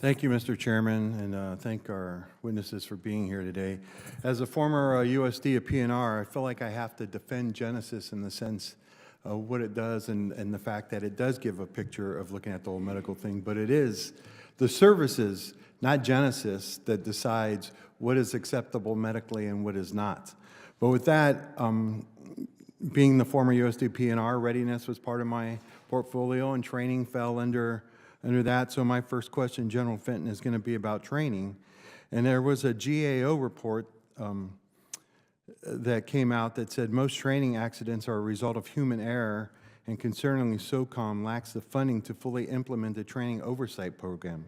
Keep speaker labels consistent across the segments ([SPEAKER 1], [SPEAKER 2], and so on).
[SPEAKER 1] Thank you, Mr. Chairman, and thank our witnesses for being here today. As a former USD of PNR, I feel like I have to defend Genesis in the sense of what it does and the fact that it does give a picture of looking at the whole medical thing, but it is the services, not Genesis, that decides what is acceptable medically and what is not. But with that, being the former USD PNR, readiness was part of my portfolio, and training fell under that. So my first question, General Fenton, is going to be about training. And there was a GAO report that came out that said most training accidents are a result of human error, and concerningly, SOCOM lacks the funding to fully implement the training oversight program.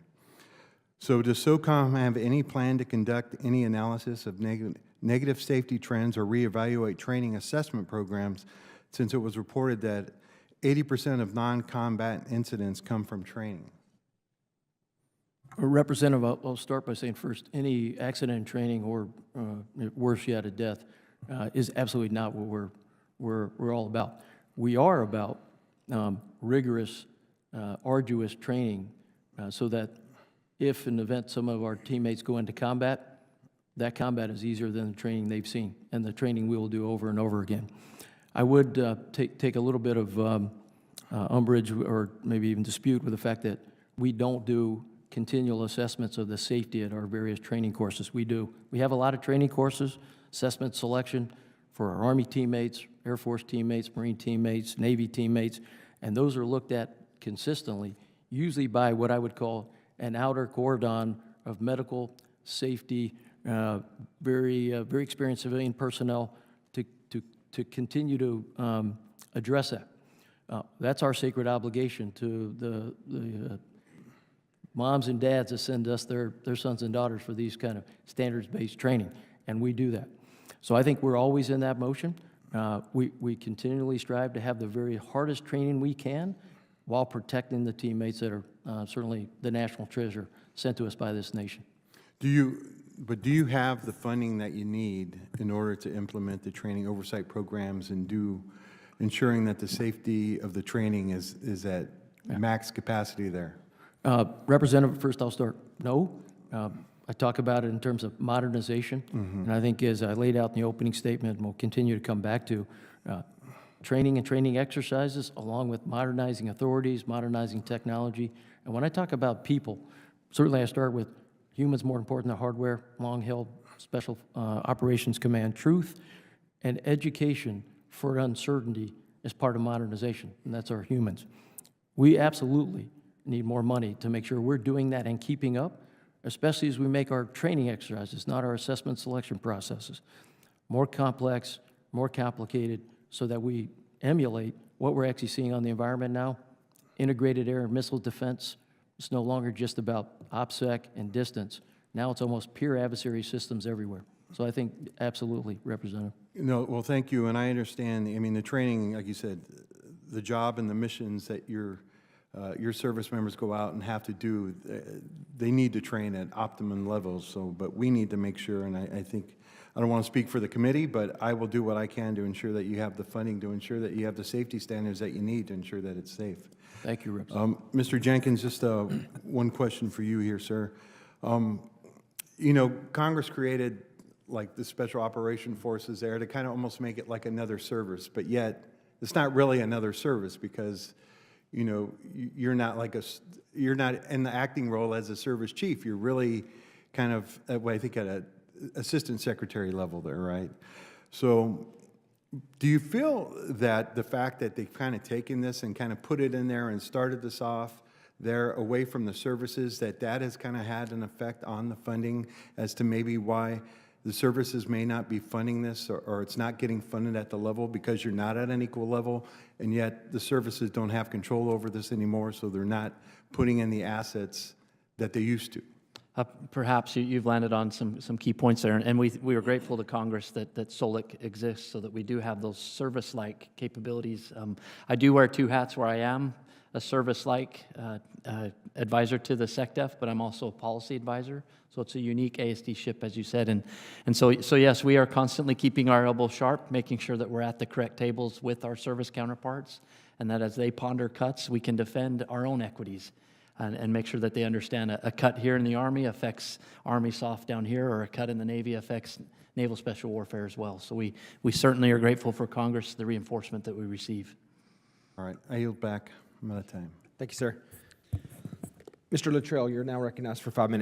[SPEAKER 1] So does SOCOM have any plan to conduct any analysis of negative safety trends or reevaluate training assessment programs, since it was reported that 80% of non-combat incidents come from training?
[SPEAKER 2] Representative, I'll start by saying first, any accident in training or worse yet, a death, is absolutely not what we're all about. We are about rigorous, arduous training so that if in the event some of our teammates go into combat, that combat is easier than the training they've seen and the training we will do over and over again. I would take a little bit of umbrage or maybe even dispute with the fact that we don't do continual assessments of the safety at our various training courses. We do. We have a lot of training courses, assessment selection for our Army teammates, Air Force teammates, Marine teammates, Navy teammates, and those are looked at consistently, usually by what I would call an outer cordon of medical safety, very experienced civilian personnel to continue to address that. That's our sacred obligation to the moms and dads that send us their sons and daughters for these kind of standards-based training, and we do that. So I think we're always in that motion. We continually strive to have the very hardest training we can while protecting the teammates that are certainly the national treasure sent to us by this nation.
[SPEAKER 1] Do you have the funding that you need in order to implement the training oversight programs and ensuring that the safety of the training is at max capacity there?
[SPEAKER 2] Representative, first I'll start. No. I talk about it in terms of modernization, and I think as I laid out in the opening statement, and we'll continue to come back to, training and training exercises along with modernizing authorities, modernizing technology. And when I talk about people, certainly I start with humans more important than hardware, long-held Special Operations Command. Truth and education for uncertainty is part of modernization, and that's our humans. We absolutely need more money to make sure we're doing that and keeping up, especially as we make our training exercises, not our assessment selection processes, more complex, more complicated, so that we emulate what we're actually seeing on the environment now. Integrated air and missile defense. It's no longer just about OPSEC and distance. Now it's almost pure adversary systems everywhere. So I think absolutely, Representative.
[SPEAKER 1] No, well, thank you, and I understand. I mean, the training, like you said, the job and the missions that your service members go out and have to do, they need to train at optimum levels. So, but we need to make sure, and I think, I don't want to speak for the committee, but I will do what I can to ensure that you have the funding, to ensure that you have the safety standards that you need to ensure that it's safe.
[SPEAKER 2] Thank you, Representative.
[SPEAKER 1] Mr. Jenkins, just one question for you here, sir. You know, Congress created like the Special Operation Forces there to kind of almost make it like another service, but yet it's not really another service because, you know, you're not in the acting role as a service chief. You're really kind of, I think, at an assistant secretary level there, right? So do you feel that the fact that they've kind of taken this and kind of put it in there and started this off there away from the services, that has kind of had an effect on the funding as to maybe why the services may not be funding this, or it's not getting funded at the level because you're not at an equal level, and yet the services don't have control over this anymore, so they're not putting in the assets that they used to?
[SPEAKER 3] Perhaps you've landed on some key points there, and we are grateful to Congress that SOLIC exists so that we do have those service-like capabilities. I do wear two hats where I am a service-like advisor to the SecDef, but I'm also a policy advisor. So it's a unique ASD ship, as you said. And so yes, we are constantly keeping our elbow sharp, making sure that we're at the correct tables with our service counterparts, and that as they ponder cuts, we can defend our own equities. and make sure that they understand a cut here in the Army affects Army SOF down here, or a cut in the Navy affects Naval Special Warfare as well. So we certainly are grateful for Congress, the reinforcement that we receive.
[SPEAKER 1] All right, I yield back. I'm out of time.
[SPEAKER 4] Thank you, sir. Mr. Luttrell, you're now recognized for 5 minutes.